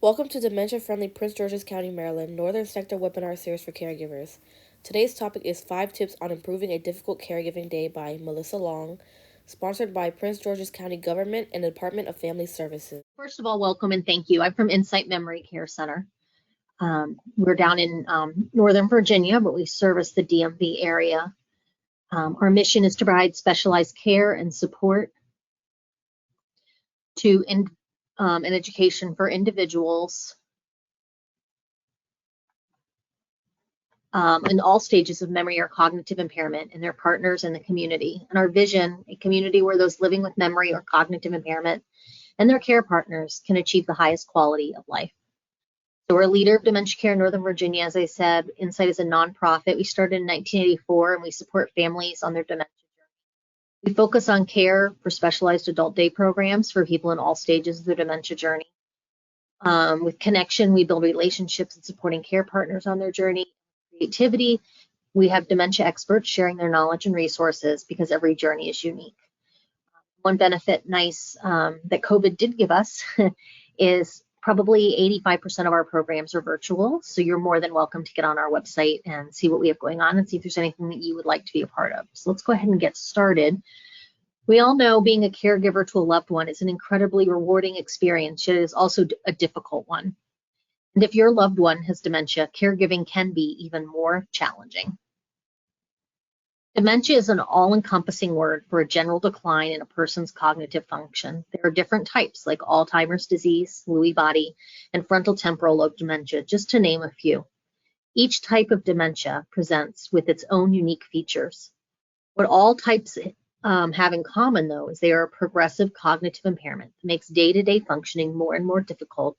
Welcome to Dementia-Friendly Prince George's County, Maryland, Northern Sector Webinar Series for Caregivers. Today's topic is 5 Tips on Improving a Difficult Caregiving Day by Melissa Long, sponsored by Prince George's County Government and the Department of Family Services. First of all, welcome and thank you. I'm from Insight Memory Care Center. We're down in Northern Virginia, but we service the DMV area. Our mission is to provide specialized care and support to and education for individuals in all stages of memory or cognitive impairment and their partners in the community. And our vision, a community where those living with memory or cognitive impairment and their care partners can achieve the highest quality of life. So we're a leader of dementia care in Northern Virginia. As I said, Insight is a nonprofit. We started in 1984 and we support families on their dementia journey. We focus on care for specialized adult day programs for people in all stages of their dementia journey. With Connection, we build relationships and supporting care partners on their journey. Creativity, we have dementia experts sharing their knowledge and resources because every journey is unique. One benefit that COVID did give us is probably 85% of our programs are virtual, so you're more than welcome to get on our website and see what we have going on and see if there's anything that you would like to be a part of. So let's go ahead and get started. We all know being a caregiver to a loved one is an incredibly rewarding experience, yet it is also a difficult one. And if your loved one has dementia, caregiving can be even more challenging. Dementia is an all-encompassing word for a general decline in a person's cognitive function. There are different types like Alzheimer's disease, Lewy body, and frontal temporal lobe dementia, just to name a few. Each type of dementia presents with its own unique features. What all types have in common, though, is they are a progressive cognitive impairment that makes day-to-day functioning more and more difficult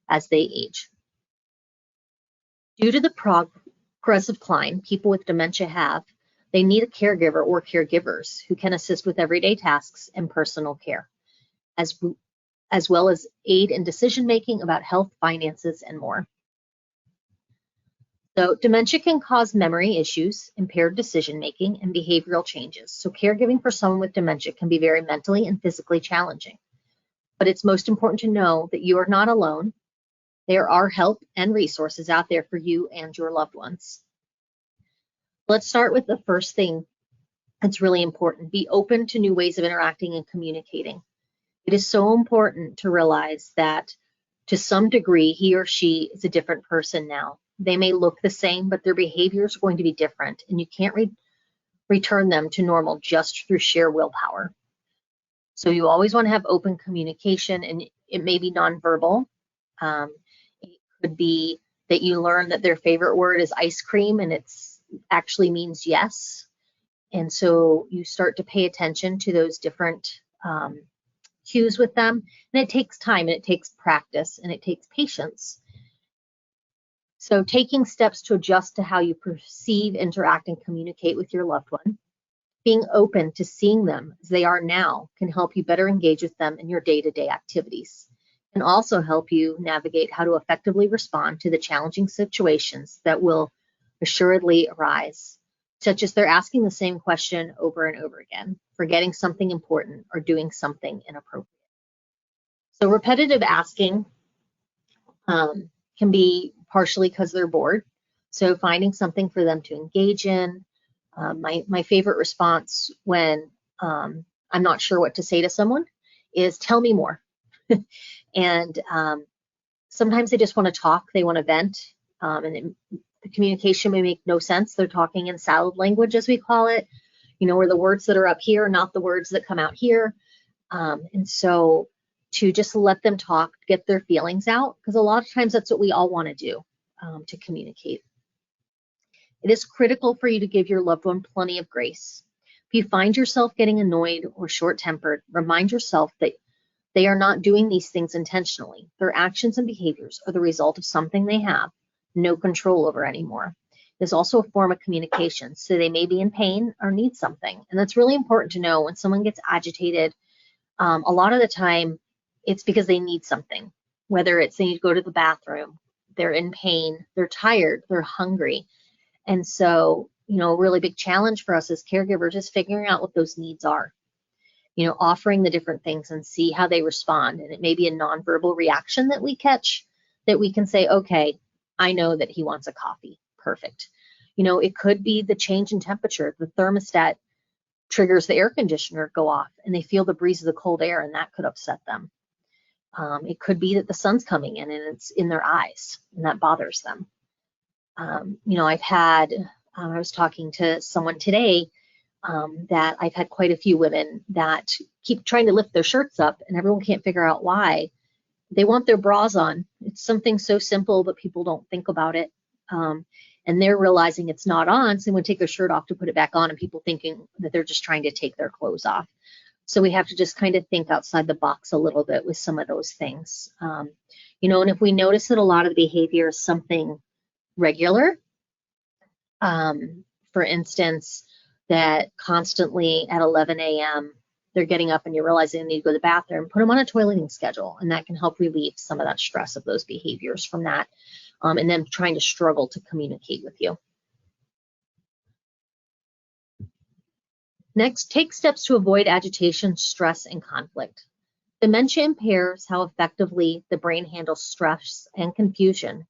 as they age. Due to the progressive decline people with dementia have, they need a caregiver or caregivers who can assist with everyday tasks and personal care, as well as aid in decision-making about health, finances, and more. So dementia can cause memory issues, impaired decision-making, and behavioral changes. So caregiving for someone with dementia can be very mentally and physically challenging. But it's most important to know that you are not alone. There are help and resources out there for you and your loved ones. Let's start with the first thing that's really important. Be open to new ways of interacting and communicating. It is so important to realize that to some degree, he or she is a different person now. They may look the same, but their behaviors are going to be different, and you can't return them to normal just through sheer willpower. So you always want to have open communication, and it may be nonverbal. It could be that you learn that their favorite word is ice cream, and it's actually means yes. And so you start to pay attention to those different cues with them. And it takes time, and it takes practice, and it takes patience. So taking steps to adjust to how you perceive, interact, and communicate with your loved one, being open to seeing them as they are now can help you better engage with them in your day-to-day activities, and also help you navigate how to effectively respond to the challenging situations that will assuredly arise, such as they're asking the same question over and over again, forgetting something important, or doing something inappropriate. So repetitive asking can be partially because they're bored. So finding something for them to engage in. My favorite response when I'm not sure what to say to someone is, tell me more. And sometimes they just want to talk, they want to vent, and the communication may make no sense. They're talking in salad language, as we call it, where the words that are up here are not the words that come out here. And so to just let them talk, get their feelings out, because a lot of times that's what we all want to do, to communicate. It is critical for you to give your loved one plenty of grace. If you find yourself getting annoyed or short-tempered, remind yourself that they are not doing these things intentionally. Their actions and behaviors are the result of something they have no control over anymore. It's also a form of communication, so they may be in pain or need something. And that's really important to know. When someone gets agitated, a lot of the time it's because they need something, whether it's they need to go to the bathroom, they're in pain, they're tired, they're hungry. And so, a really big challenge for us as caregivers is figuring out what those needs are, offering the different things and see how they respond. And it may be a nonverbal reaction that we catch, that we can say, okay, I know that he wants a coffee. Perfect. You know, it could be the change in temperature. The thermostat triggers the air conditioner go off and they feel the breeze of the cold air, and that could upset them. It could be that the sun's coming in and it's in their eyes and that bothers them. You know, I was talking to someone today that I've had quite a few women that keep trying to lift their shirts up and everyone can't figure out why. They want their bras on. It's something so simple, but people don't think about it. And they're realizing it's not on, so they want to take their shirt off to put it back on, and people thinking that they're just trying to take their clothes off. So we have to just kind of think outside the box a little bit with some of those things. You know, and if we notice that a lot of the behavior is something regular, for instance, that constantly at 11 a.m. they're getting up and you're realizing they need to go to the bathroom, put them on a toileting schedule, and that can help relieve some of that stress of those behaviors from that, and then trying to struggle to communicate with you. Next, take steps to avoid agitation, stress, and conflict. Dementia impairs how effectively the brain handles stress and confusion.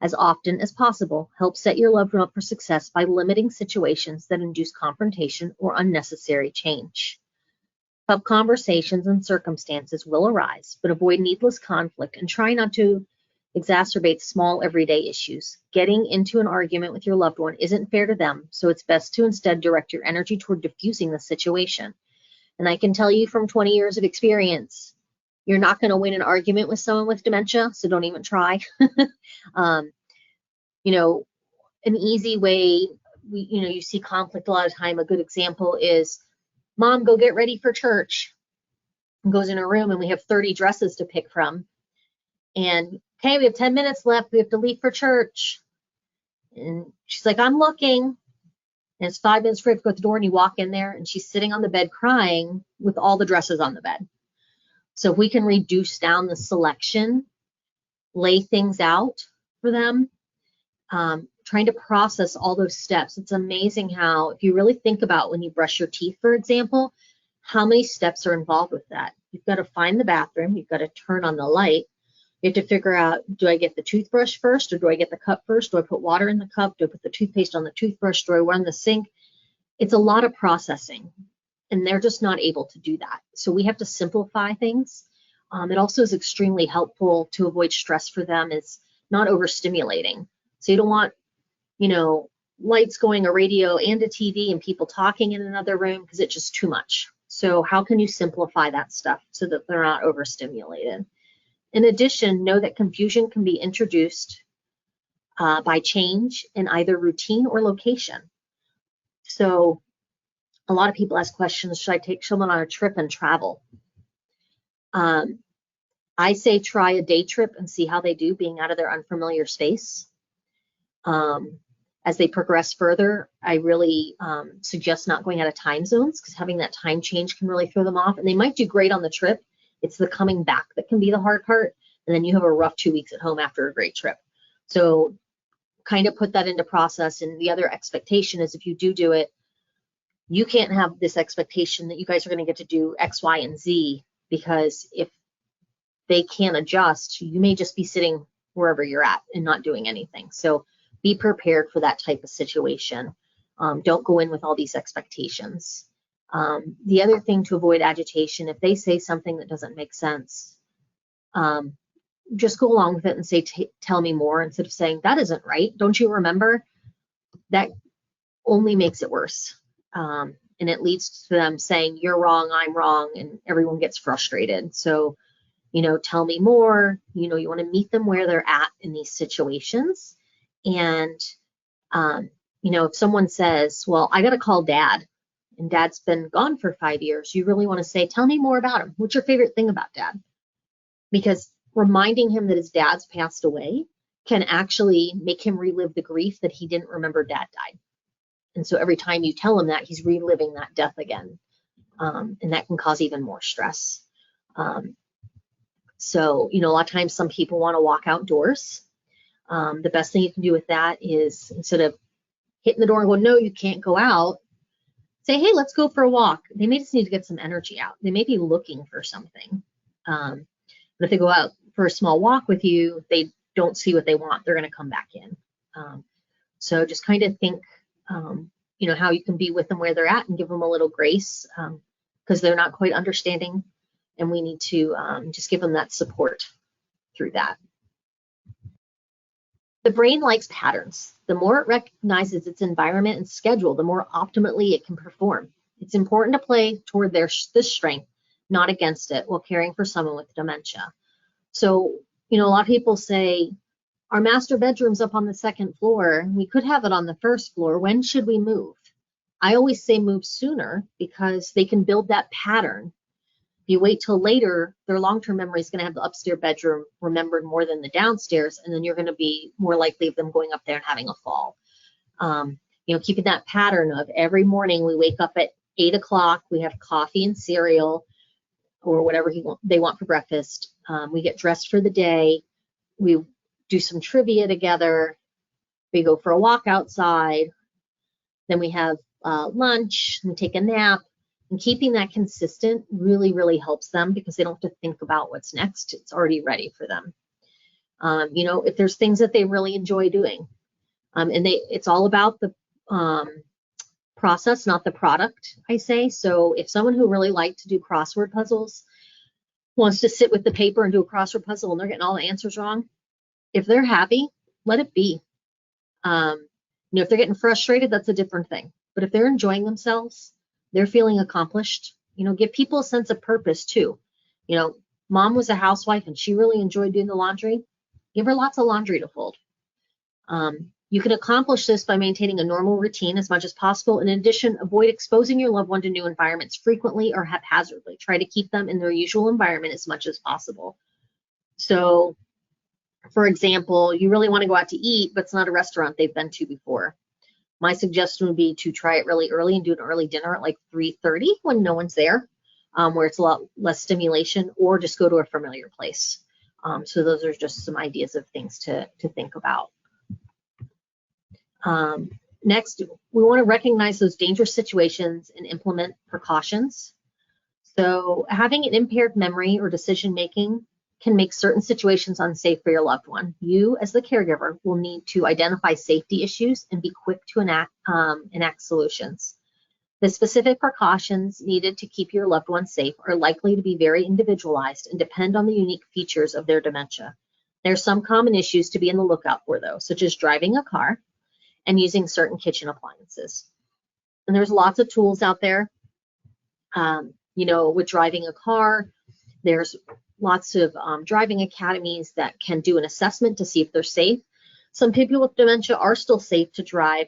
As often as possible, help set your loved one up for success by limiting situations that induce confrontation or unnecessary change. Tough conversations and circumstances will arise, but avoid needless conflict and try not to exacerbate small everyday issues. Getting into an argument with your loved one isn't fair to them, so it's best to instead direct your energy toward diffusing the situation. And I can tell you from 20 years of experience, you're not going to win an argument with someone with dementia, so don't even try. You know, an easy way, you see conflict a lot of time. A good example is, Mom, go get ready for church. And goes in her room and we have 30 dresses to pick from. And, okay, we have 10 minutes left. We have to leave for church. And she's like, I'm looking. And it's 5 minutes for you to go to the door, and you walk in there and she's sitting on the bed crying with all the dresses on the bed. So if we can reduce down the selection, lay things out for them, trying to process all those steps. It's amazing how, if you really think about when you brush your teeth, for example, how many steps are involved with that. You've got to find the bathroom, you've got to turn on the light, you have to figure out, do I get the toothbrush first, or do I get the cup first? Do I put water in the cup? Do I put the toothpaste on the toothbrush? Do I run the sink? It's a lot of processing, and they're just not able to do that. So we have to simplify things. It also is extremely helpful to avoid stress for them, is not overstimulating. So you don't want, lights going, a radio and a TV, and people talking in another room, because it's just too much. So how can you simplify that stuff so that they're not overstimulated? In addition, know that confusion can be introduced by change in either routine or location. So a lot of people ask questions, should I take someone on a trip and travel? I say try a day trip and see how they do being out of their unfamiliar space. As they progress further, I really suggest not going out of time zones, because having that time change can really throw them off. And they might do great on the trip. It's the coming back that can be the hard part. And then you have a rough 2 weeks at home after a great trip. So kind of put that into process. And the other expectation is, if you do it, you can't have this expectation that you guys are going to get to do X, Y, and Z, because if they can't adjust, you may just be sitting wherever you're at and not doing anything. So be prepared for that type of situation. Don't go in with all these expectations. The other thing to avoid agitation, if they say something that doesn't make sense, just go along with it and say, tell me more, instead of saying, that isn't right. Don't you remember? That only makes it worse. And it leads to them saying, you're wrong, I'm wrong, and everyone gets frustrated. So, tell me more. You want to meet them where they're at in these situations. And, if someone says, well, I got to call Dad, and Dad's been gone for 5 years, you really want to say, tell me more about him. What's your favorite thing about Dad? Because reminding him that his dad's passed away can actually make him relive the grief that he didn't remember Dad died. And so every time you tell him that, he's reliving that death again. And that can cause even more stress. So, a lot of times some people want to walk outdoors. The best thing you can do with that is, instead of hitting the door and going, no, you can't go out, say, hey, let's go for a walk. They may just need to get some energy out. They may be looking for something. But if they go out for a small walk with you, they don't see what they want, they're going to come back in. So just kind of think, you know, how you can be with them where they're at and give them a little grace, because they're not quite understanding, and we need to just give them that support through that. The brain likes patterns. The more it recognizes its environment and schedule, the more optimally it can perform. It's important to play toward this strength, not against it, while caring for someone with dementia. So, you know, a lot of people say, our master bedroom's up on the 2nd floor. We could have it on the 1st floor. When should we move? I always say move sooner, because they can build that pattern. If you wait till later, their long-term memory is going to have the upstairs bedroom remembered more than the downstairs, and then you're going to be more likely of them going up there and having a fall. You know, keeping that pattern of every morning we wake up at 8 o'clock, we have coffee and cereal or whatever they want for breakfast. We get dressed for the day. We do some trivia together. We go for a walk outside. Then we have lunch, and we take a nap. And keeping that consistent really, really helps them, because they don't have to think about what's next. It's already ready for them. You know, if there's things that they really enjoy doing, and it's all about the process, not the product, I say. So if someone who really liked to do crossword puzzles wants to sit with the paper and do a crossword puzzle and they're getting all the answers wrong, if they're happy, let it be. You know, if they're getting frustrated, that's a different thing. But if they're enjoying themselves, they're feeling accomplished, you know, give people a sense of purpose too. You know, mom was a housewife and she really enjoyed doing the laundry. Give her lots of laundry to fold. You can accomplish this by maintaining a normal routine as much as possible. In addition, avoid exposing your loved one to new environments frequently or haphazardly. Try to keep them in their usual environment as much as possible. So, for example, you really want to go out to eat, but it's not a restaurant they've been to before. My suggestion would be to try it really early and do an early dinner at like 3:30 when no one's there, where it's a lot less stimulation, or just go to a familiar place. So those are just some ideas of things to think about. Next, we want to recognize those dangerous situations and implement precautions. So having an impaired memory or decision making can make certain situations unsafe for your loved one. You, as the caregiver, will need to identify safety issues and be quick to enact solutions. The specific precautions needed to keep your loved one safe are likely to be very individualized and depend on the unique features of their dementia. There are some common issues to be on the lookout for, though, such as driving a car and using certain kitchen appliances. And there's lots of tools out there. You know, with driving a car, there's lots of driving academies that can do an assessment to see if they're safe. Some people with dementia are still safe to drive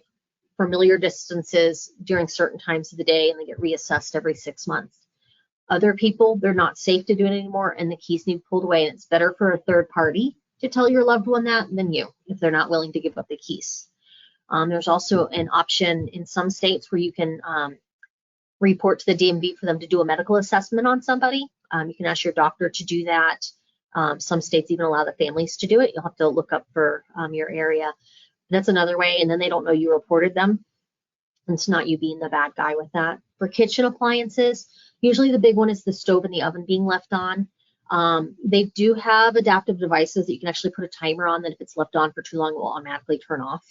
familiar distances during certain times of the day, and they get reassessed every 6 months. Other people, they're not safe to do it anymore, and the keys need pulled away, and it's better for a third party to tell your loved one that than you, if they're not willing to give up the keys. There's also an option in some states where you can report to the DMV for them to do a medical assessment on somebody. You can ask your doctor to do that. Some states even allow the families to do it. You'll have to look up for your area. That's another way, and then they don't know you reported them. It's not you being the bad guy with that. For kitchen appliances, usually the big one is the stove and the oven being left on. They do have adaptive devices that you can actually put a timer on that if it's left on for too long, it will automatically turn off.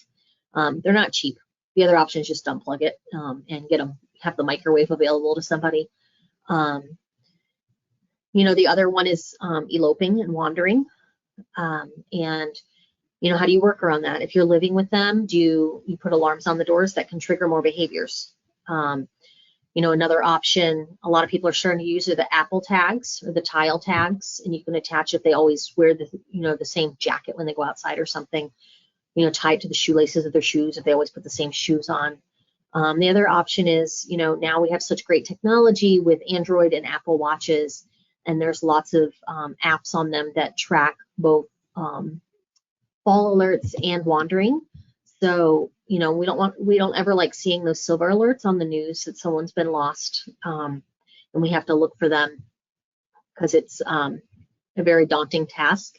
They're not cheap. The other option is just unplug it and have the microwave available to somebody. You know, the other one is eloping and wandering. And, you know, how do you work around that? If you're living with them, do you put alarms on the doors that can trigger more behaviors? You know, another option a lot of people are starting to use are the Apple tags or the tile tags, and you can attach if they always wear the same jacket when they go outside or something. You know, tie it to the shoelaces of their shoes if they always put the same shoes on. The other option is, you know, now we have such great technology with Android and Apple watches, and there's lots of apps on them that track both fall alerts and wandering. So, you know, we don't ever like seeing those silver alerts on the news that someone's been lost, and we have to look for them because it's a very daunting task.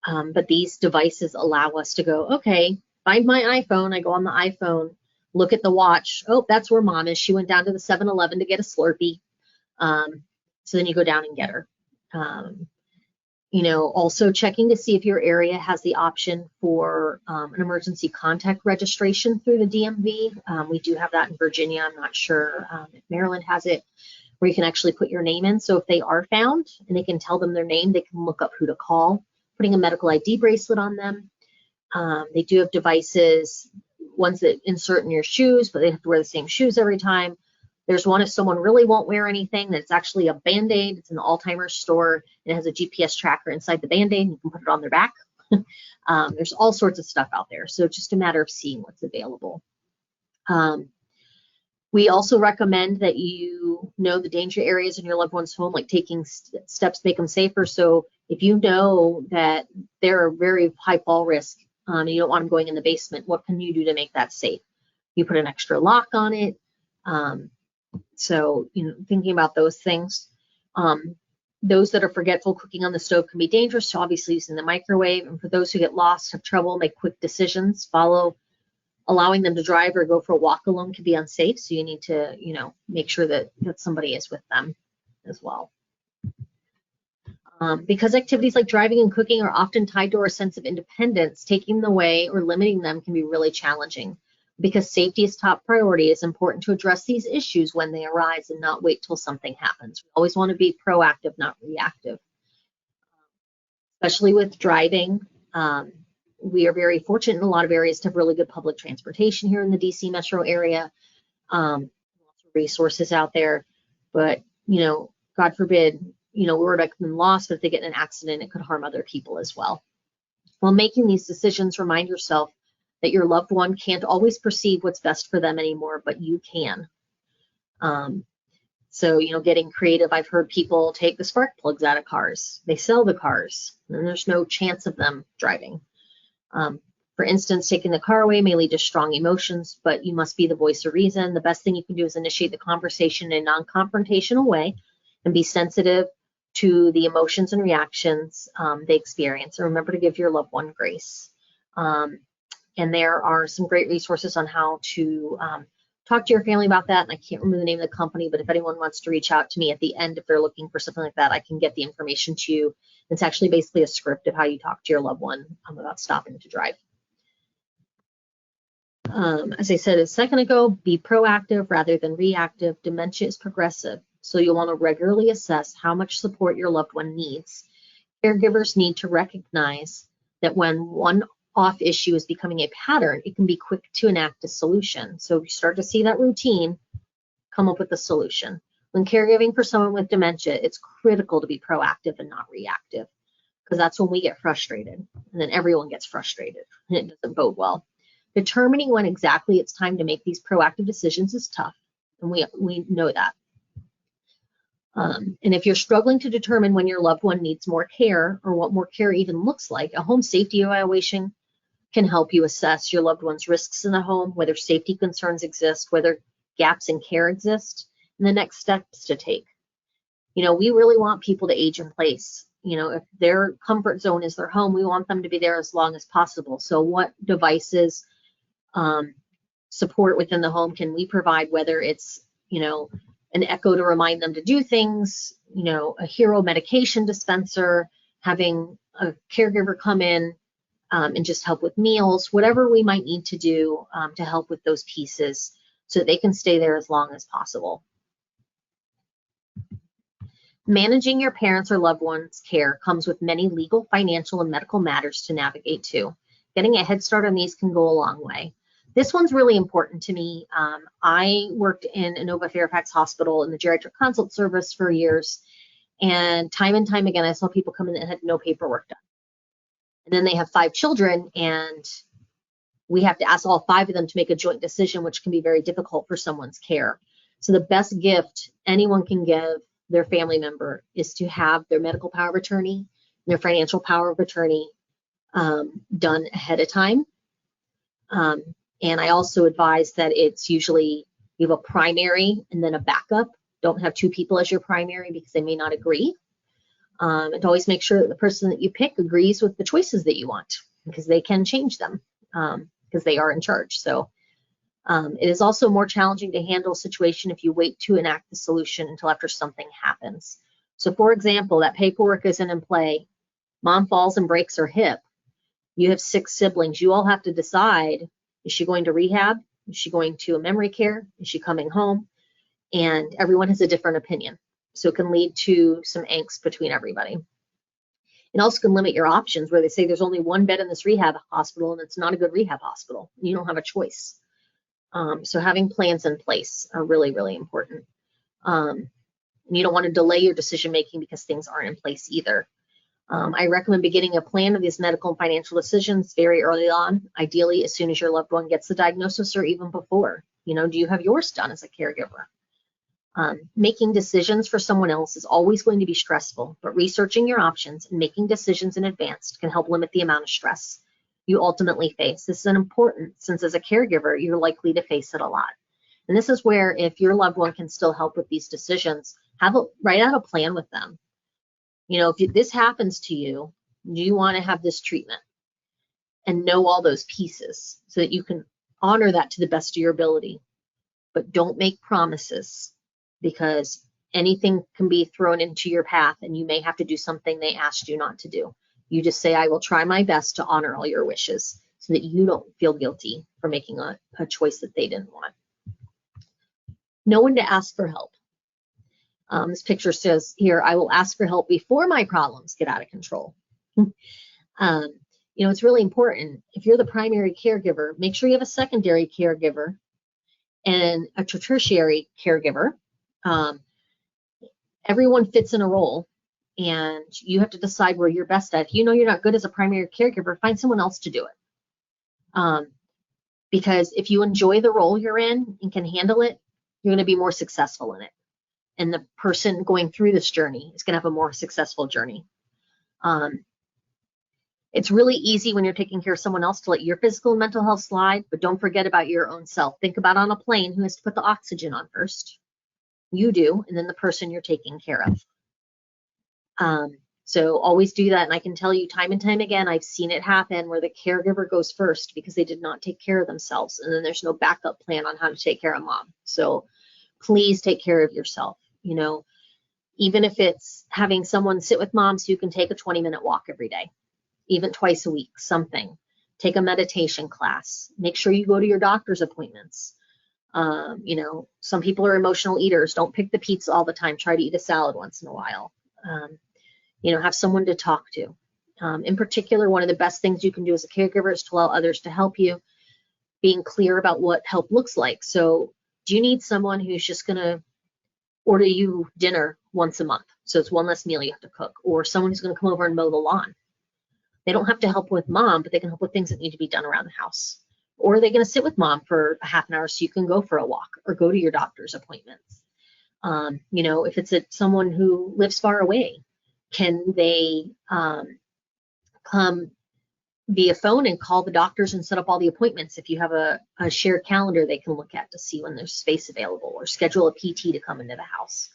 But these devices allow us to go, okay, find my iPhone. I go on the iPhone, look at the watch. Oh, that's where mom is. She went down to the 7-Eleven to get a Slurpee. So then you go down and get her. Also checking to see if your area has the option for an emergency contact registration through the DMV. We do have that in Virginia. I'm not sure if Maryland has it, where you can actually put your name in. So if they are found and they can tell them their name, they can look up who to call, putting a medical ID bracelet on them. They do have devices, ones that insert in your shoes, but they have to wear the same shoes every time. There's one if someone really won't wear anything, that's actually a Band-Aid. It's in the Alzheimer's store. It has a GPS tracker inside the Band-Aid, and you can put it on their back. There's all sorts of stuff out there. So it's just a matter of seeing what's available. We also recommend that you know the danger areas in your loved one's home, like taking steps to make them safer. So if you know that they're a very high fall risk, and you don't want them going in the basement, what can you do to make that safe? You put an extra lock on it. So, thinking about those things. Those that are forgetful, cooking on the stove can be dangerous, so obviously using the microwave. And for those who get lost, have trouble, make quick decisions, allowing them to drive or go for a walk alone can be unsafe. So you need to, make sure that somebody is with them as well. Because activities like driving and cooking are often tied to our sense of independence, taking them away or limiting them can be really challenging. Because safety is top priority, it's important to address these issues when they arise and not wait till something happens. We always want to be proactive, not reactive. Especially with driving, we are very fortunate in a lot of areas to have really good public transportation here in the DC metro area. Lots of resources out there, but God forbid, we're like been lost, but if they get in an accident, it could harm other people as well. While making these decisions, remind yourself that your loved one can't always perceive what's best for them anymore, but you can. So, getting creative. I've heard people take the spark plugs out of cars. They sell the cars, and there's no chance of them driving. For instance, taking the car away may lead to strong emotions, but you must be the voice of reason. The best thing you can do is initiate the conversation in a non-confrontational way and be sensitive to the emotions and reactions they experience. And remember to give your loved one grace. And there are some great resources on how to talk to your family about that. And I can't remember the name of the company, but if anyone wants to reach out to me at the end, if they're looking for something like that, I can get the information to you. It's actually basically a script of how you talk to your loved one about stopping to drive. As I said a second ago, be proactive rather than reactive. Dementia is progressive, so you'll want to regularly assess how much support your loved one needs. Caregivers need to recognize that when one off issue is becoming a pattern, it can be quick to enact a solution. So if you start to see that routine, come up with a solution. When caregiving for someone with dementia, it's critical to be proactive and not reactive, because that's when we get frustrated, and then everyone gets frustrated, and it doesn't bode well. Determining when exactly it's time to make these proactive decisions is tough, and we know that. And if you're struggling to determine when your loved one needs more care or what more care even looks like, a home safety evaluation can help you assess your loved one's risks in the home, whether safety concerns exist, whether gaps in care exist, and the next steps to take. We really want people to age in place. If their comfort zone is their home, we want them to be there as long as possible. So what devices, support within the home can we provide, whether it's, an echo to remind them to do things, a hero medication dispenser, having a caregiver come in and just help with meals, whatever we might need to do to help with those pieces so that they can stay there as long as possible. Managing your parents' or loved ones' care comes with many legal, financial, and medical matters to navigate too. Getting a head start on these can go a long way. This one's really important to me. I worked in Inova Fairfax Hospital in the geriatric consult service for years, and time again, I saw people come in that had no paperwork done. And then they have 5 children, and we have to ask all 5 of them to make a joint decision, which can be very difficult for someone's care. So the best gift anyone can give their family member is to have their medical power of attorney and their financial power of attorney done ahead of time. And I also advise that it's usually you have a primary and then a backup. Don't have 2 people as your primary because they may not agree. And always make sure that the person that you pick agrees with the choices that you want, because they can change them because they are in charge. So it is also more challenging to handle a situation if you wait to enact the solution until after something happens. So for example, that paperwork isn't in play Mom falls and breaks her hip. You have 6 siblings. You all have to decide, is she going to rehab? Is she going to a memory care? Is she coming home? And everyone has a different opinion. So it can lead to some angst between everybody. It also can limit your options, where they say there's only 1 bed in this rehab hospital and it's not a good rehab hospital. You don't have a choice. So having plans in place are really, really important. You don't want to delay your decision making because things aren't in place either. I recommend beginning a plan of these medical and financial decisions very early on, ideally as soon as your loved one gets the diagnosis or even before. Do you have yours done as a caregiver? Making decisions for someone else is always going to be stressful, but researching your options and making decisions in advance can help limit the amount of stress you ultimately face. This is important since as a caregiver, you're likely to face it a lot. And this is where, if your loved one can still help with these decisions, write out a plan with them. If this happens to you, do you want to have this treatment? And know all those pieces so that you can honor that to the best of your ability. But don't make promises, because anything can be thrown into your path and you may have to do something they asked you not to do. You just say, I will try my best to honor all your wishes so that you don't feel guilty for making a choice that they didn't want. Know when to ask for help. This picture says here, I will ask for help before my problems get out of control. It's really important. If you're the primary caregiver, make sure you have a secondary caregiver and a tertiary caregiver. Everyone fits in a role, and you have to decide where you're best at. If you know you're not good as a primary caregiver, find someone else to do it. Because if you enjoy the role you're in and can handle it, you're going to be more successful in it. And the person going through this journey is going to have a more successful journey. It's really easy when you're taking care of someone else to let your physical and mental health slide, but don't forget about your own self. Think about on a plane, who has to put the oxygen on first? You do, and then the person you're taking care of. So always do that. And I can tell you time and time again, I've seen it happen where the caregiver goes first because they did not take care of themselves. And then there's no backup plan on how to take care of mom. So please take care of yourself. Even if it's having someone sit with mom so you can take a 20-minute walk every day, even twice a week, something. Take a meditation class. Make sure you go to your doctor's appointments. Some people are emotional eaters. Don't pick the pizza all the time. Try to eat a salad once in a while. Have someone to talk to. In particular, one of the best things you can do as a caregiver is to allow others to help you, being clear about what help looks like. So do you need someone who's just going to order you dinner once a month? So it's one less meal you have to cook. Or someone who's going to come over and mow the lawn. They don't have to help with mom, but they can help with things that need to be done around the house. Or are they going to sit with mom for a half an hour so you can go for a walk or go to your doctor's appointments? If it's someone who lives far away, can they come via phone and call the doctors and set up all the appointments? If you have a shared calendar they can look at to see when there's space available, or schedule a PT to come into the house.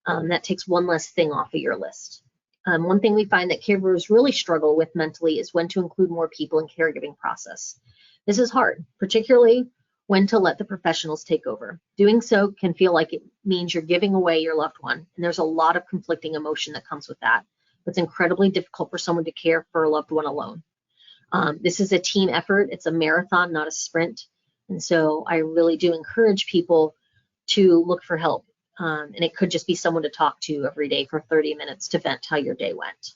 That takes one less thing off of your list. One thing we find that caregivers really struggle with mentally is when to include more people in caregiving process. This is hard, particularly when to let the professionals take over. Doing so can feel like it means you're giving away your loved one, and there's a lot of conflicting emotion that comes with that. It's incredibly difficult for someone to care for a loved one alone. This is a team effort. It's a marathon, not a sprint. And so I really do encourage people to look for help. And it could just be someone to talk to every day for 30 minutes to vent how your day went.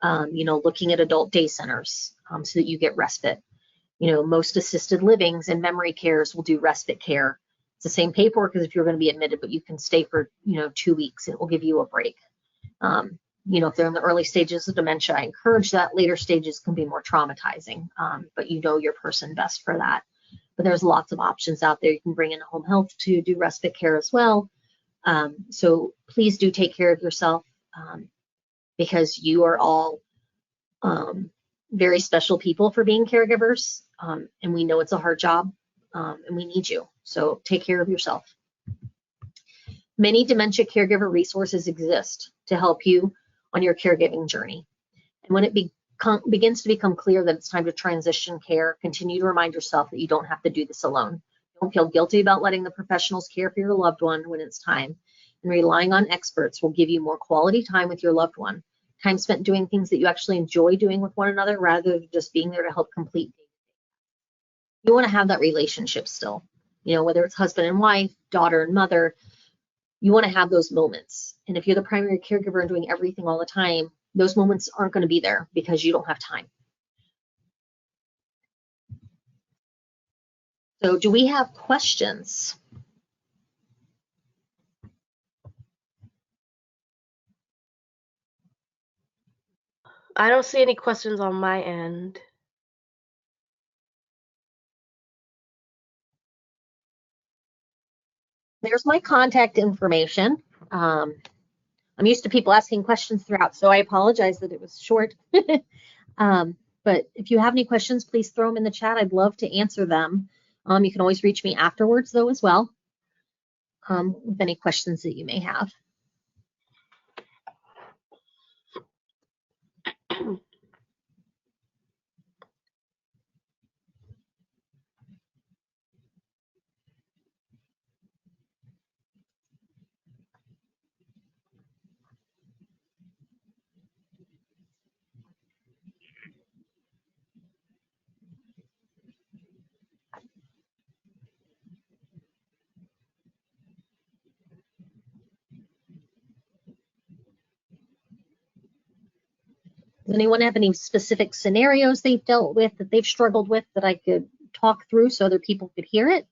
Looking at adult day centers so that you get respite. Most assisted livings and memory cares will do respite care. It's the same paperwork as if you're going to be admitted, but you can stay for, 2 weeks. It will give you a break. If they're in the early stages of dementia, I encourage that. Later stages can be more traumatizing, but your person best for that. But there's lots of options out there. You can bring in home health to do respite care as well. So please do take care of yourself because you are all very special people for being caregivers. And we know it's a hard job and we need you. So take care of yourself. Many dementia caregiver resources exist to help you on your caregiving journey. And when it begins to become clear that it's time to transition care, continue to remind yourself that you don't have to do this alone. Don't feel guilty about letting the professionals care for your loved one when it's time. And relying on experts will give you more quality time with your loved one time spent doing things that you actually enjoy doing with one another rather than just being there to help complete. You want to have that relationship still, you know, whether it's husband and wife, daughter and mother, you want to have those moments. And if you're the primary caregiver and doing everything all the time, those moments aren't going to be there because you don't have time. So do we have questions? I don't see any questions on my end. There's my contact information. I'm used to people asking questions throughout, so I apologize that it was short. But if you have any questions, please throw them in the chat. I'd love to answer them. You can always reach me afterwards, though, as well, with any questions that you may have. Does anyone have any specific scenarios they've dealt with that they've struggled with that I could talk through so other people could hear it?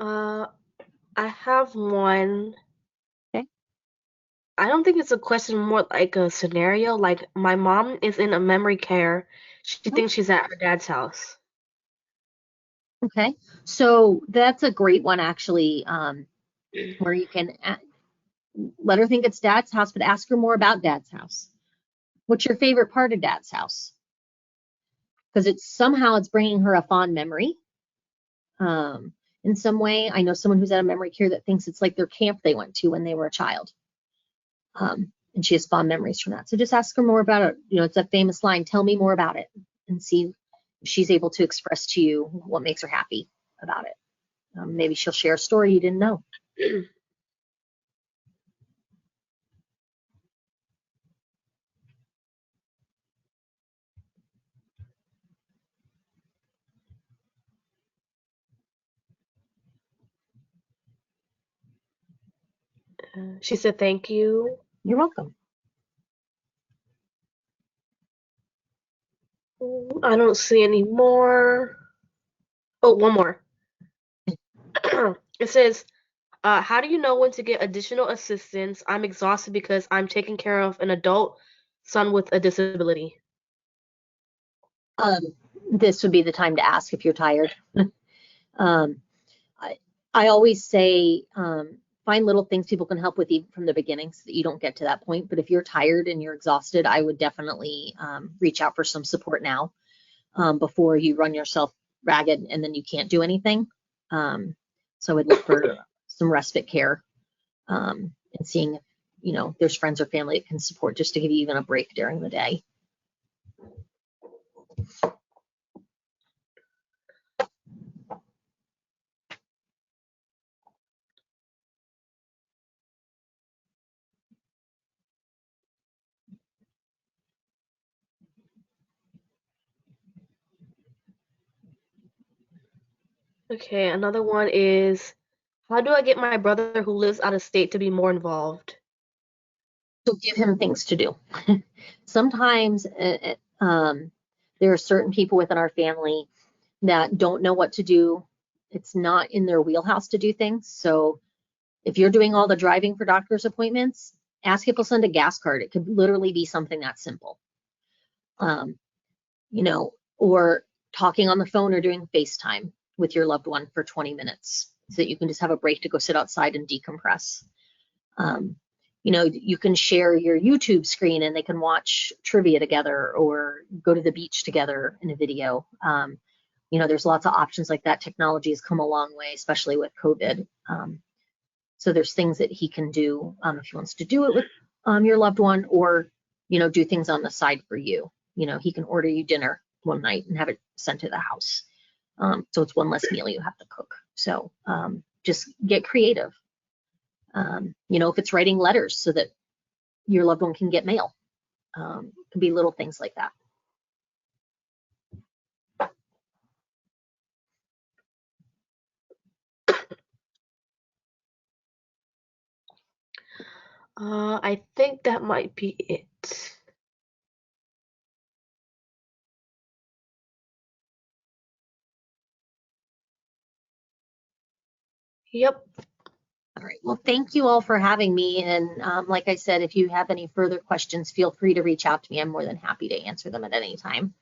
I have one. Okay. I don't think it's a question, more like a scenario. Like, my mom is in a memory care. She thinks she's at her dad's house. Okay, so that's a great one, actually, where you can let her think it's dad's house, but ask her more about dad's house. What's your favorite part of dad's house? Because it's bringing her a fond memory in some way. I know someone who's at a memory care that thinks it's like their camp they went to when they were a child. And she has fond memories from that. So just ask her more about it. You know, it's a famous line, tell me more about it, and see if she's able to express to you what makes her happy about it. Maybe she'll share a story you didn't know. She said, thank you. You're welcome. I don't see any more. Oh, one more. It says, how do you know when to get additional assistance? I'm exhausted because I'm taking care of an adult son with a disability. This would be the time to ask if you're tired. I always say find little things people can help with even from the beginning so that you don't get to that point. But if you're tired and you're exhausted, I would definitely reach out for some support now before you run yourself ragged and then you can't do anything. So I'd look for some respite care and seeing if, you know, there's friends or family that can support just to give you even a break during the day. Okay, another one is, how do I get my brother who lives out of state to be more involved? So give him things to do. Sometimes there are certain people within our family that don't know what to do. It's not in their wheelhouse to do things. So if you're doing all the driving for doctor's appointments, Ask if he'll send a gas card. It could literally be something that simple. You know, or talking on the phone or doing FaceTime with your loved one for 20 minutes so that you can just have a break to go sit outside and decompress. You know, you can share your YouTube screen and they can watch trivia together or go to the beach together in a video. You know, there's lots of options like that. Technology has come a long way, especially with COVID. So there's things that he can do if he wants to do it with your loved one, or, you know, do things on the side for you. You know, he can order you dinner one night and have it sent to the house. So it's one less meal you have to cook. So just get creative. You know, if it's writing letters so that your loved one can get mail, it can be little things like that. I think that might be it. Yep. All right. Well, thank you all for having me. And like I said, if you have any further questions, feel free to reach out to me. I'm more than happy to answer them at any time.